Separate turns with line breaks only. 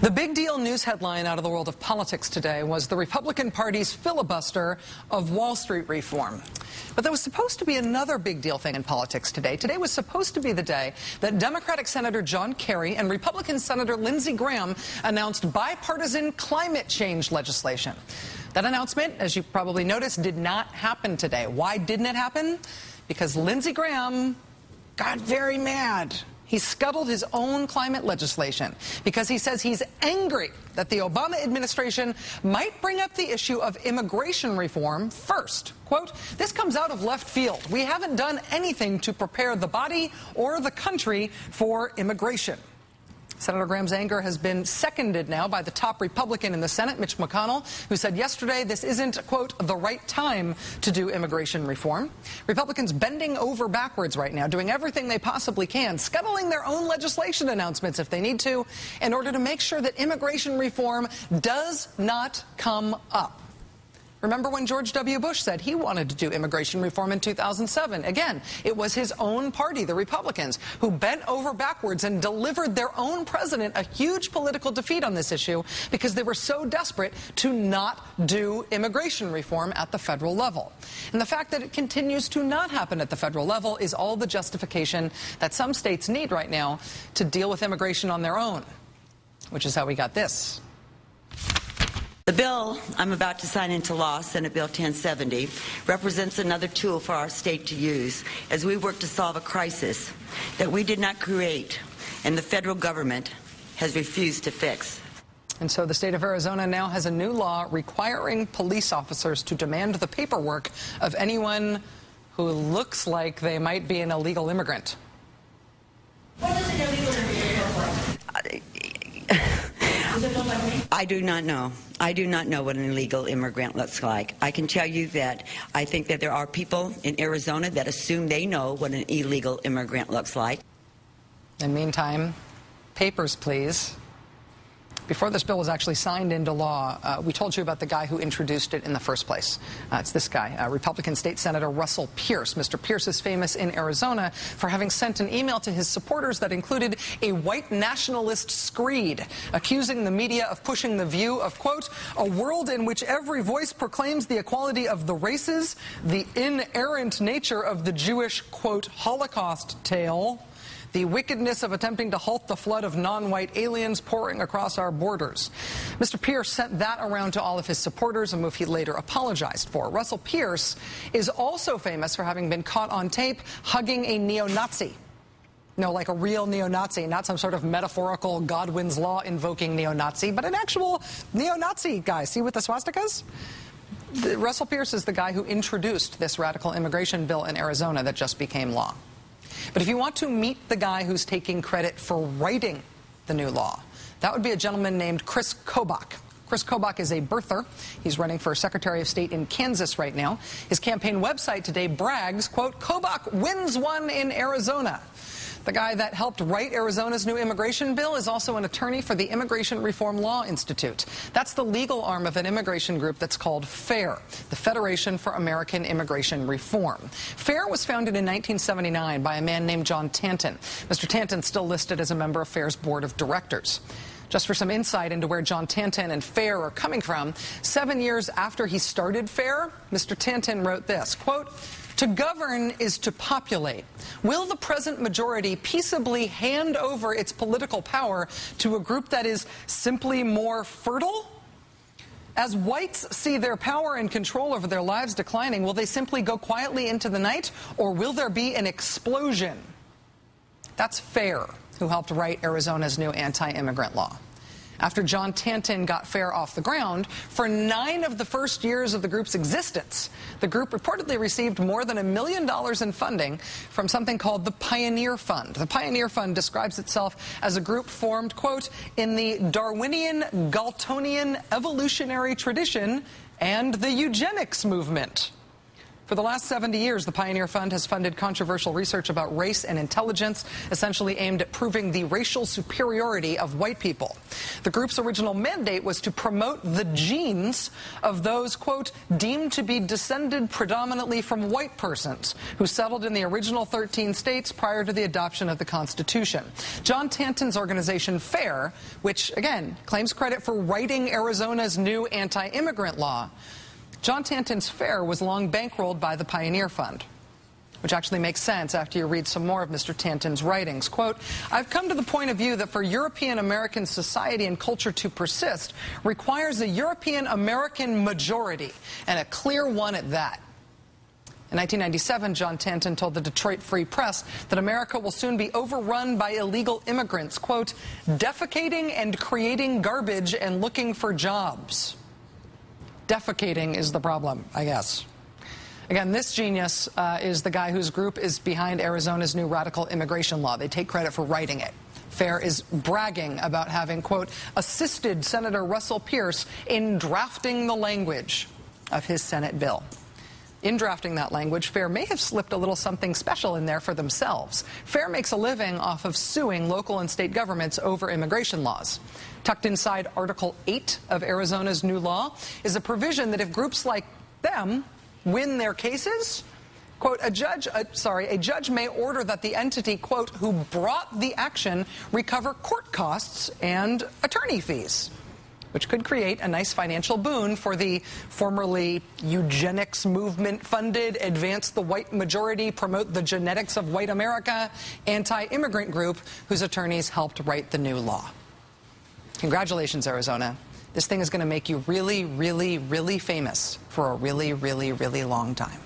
The big deal news headline out of the world of politics today was the Republican Party's filibuster of Wall Street reform. But there was supposed to be another big deal thing in politics today. Today was supposed to be the day that Democratic Senator John Kerry and Republican Senator Lindsey Graham announced bipartisan climate change legislation. That announcement, as you probably noticed, did not happen today. Why didn't it happen? Because Lindsey Graham got very mad. He scuttled his own climate legislation because he says he's angry that the Obama administration might bring up the issue of immigration reform first. Quote, "This comes out of left field. We haven't done anything to prepare the body or the country for immigration." Senator Graham's anger has been seconded now by the top Republican in the Senate, Mitch McConnell, who said yesterday this isn't, quote, "the right time to do immigration reform." Republicans bending over backwards right now, doing everything they possibly can, scuttling their own legislation announcements if they need to, in order to make sure that immigration reform does not come up. Remember when George W. Bush said he wanted to do immigration reform in 2007? Again, it was his own party, the Republicans, who bent over backwards and delivered their own president a huge political defeat on this issue because they were so desperate to not do immigration reform at the federal level. And the fact that it continues to not happen at the federal level is all the justification that some states need right now to deal with immigration on their own, which is how we got this.
The bill I'm about to sign into law, Senate Bill 1070, represents another tool for our state to use as we work to solve a crisis that we did not create and the federal government has refused to fix.
And so the state of Arizona now has a new law requiring police officers to demand the paperwork of anyone who looks like they might be an illegal immigrant.
What does an illegal immigrant look like? Does it look like me?
I do not know. I do not know what an illegal immigrant looks like. I can tell you that I think that there are people in Arizona that assume they know what an illegal immigrant looks like.
In the meantime, papers, please. Before this bill was actually signed into law, we told you about the guy who introduced it in the first place. It's this guy, Republican State Senator Russell Pierce. Mr. Pierce is famous in Arizona for having sent an email to his supporters that included a white nationalist screed, accusing the media of pushing the view of, quote, "a world in which every voice proclaims the equality of the races, the inerrant nature of the Jewish, quote, Holocaust tale, the wickedness of attempting to halt the flood of non-white aliens pouring across our borders." Mr. Pierce sent that around to all of his supporters, a move he later apologized for. Russell Pierce is also famous for having been caught on tape hugging a neo-Nazi. No, like a real neo-Nazi, not some sort of metaphorical Godwin's Law invoking neo-Nazi, but an actual neo-Nazi guy. See with the swastikas? Russell Pierce is the guy who introduced this radical immigration bill in Arizona that just became law. But if you want to meet the guy who's taking credit for writing the new law, that would be a gentleman named Chris Kobach. Chris Kobach is a birther. He's running for Secretary of State in Kansas right now. His campaign website today brags, quote, "Kobach wins one in Arizona." The guy that helped write Arizona's new immigration bill is also an attorney for the Immigration Reform Law Institute. That's the legal arm of an immigration group that's called FAIR, the Federation for American Immigration Reform. FAIR was founded in 1979 by a man named John Tanton. Mr. Tanton's still listed as a member of FAIR's board of directors. Just for some insight into where John Tanton and FAIR are coming from, 7 years after he started FAIR, Mr. Tanton wrote this, quote, "To govern is to populate. Will the present majority peaceably hand over its political power to a group that is simply more fertile? As whites see their power and control over their lives declining, will they simply go quietly into the night, or will there be an explosion?" That's FAIR, who helped write Arizona's new anti-immigrant law. After John Tanton got FAIR off the ground, for 9 of the first years of the group's existence, the group reportedly received more than $1 million in funding from something called the Pioneer Fund. The Pioneer Fund describes itself as a group formed, quote, "in the Darwinian Galtonian evolutionary tradition and the eugenics movement." For the last 70 years, the Pioneer Fund has funded controversial research about race and intelligence, essentially aimed at proving the racial superiority of white people. The group's original mandate was to promote the genes of those, quote, deemed to be descended predominantly from white persons who settled in the original 13 states prior to the adoption of the Constitution. John Tanton's organization, FAIR, which, again, claims credit for writing Arizona's new anti-immigrant law. John Tanton's FAIR was long bankrolled by the Pioneer Fund, which actually makes sense after you read some more of Mr. Tanton's writings. Quote, I've come to the point of view that for European American society and culture to persist requires a European American majority, and a clear one at that. In 1997, John Tanton told the Detroit Free Press that America will soon be overrun by illegal immigrants, quote, defecating and creating garbage and looking for jobs. Defecating is the problem, I guess. Again, this genius is the guy whose group is behind Arizona's new radical immigration law. They take credit for writing it. FAIR is bragging about having, quote, assisted Senator Russell Pierce in drafting the language of his Senate bill. In drafting that language, FAIR may have slipped a little something special in there for themselves. FAIR makes a living off of suing local and state governments over immigration laws. Tucked inside Article 8 of Arizona's new law is a provision that if groups like them win their cases, quote, a judge may order that the entity, quote, who brought the action recover court costs and attorney fees, which could create a nice financial boon for the formerly eugenics movement funded, advance the white majority, promote the genetics of white America, anti-immigrant group whose attorneys helped write the new law. Congratulations, Arizona. This thing is going to make you really, really, really famous for a really, really, really long time.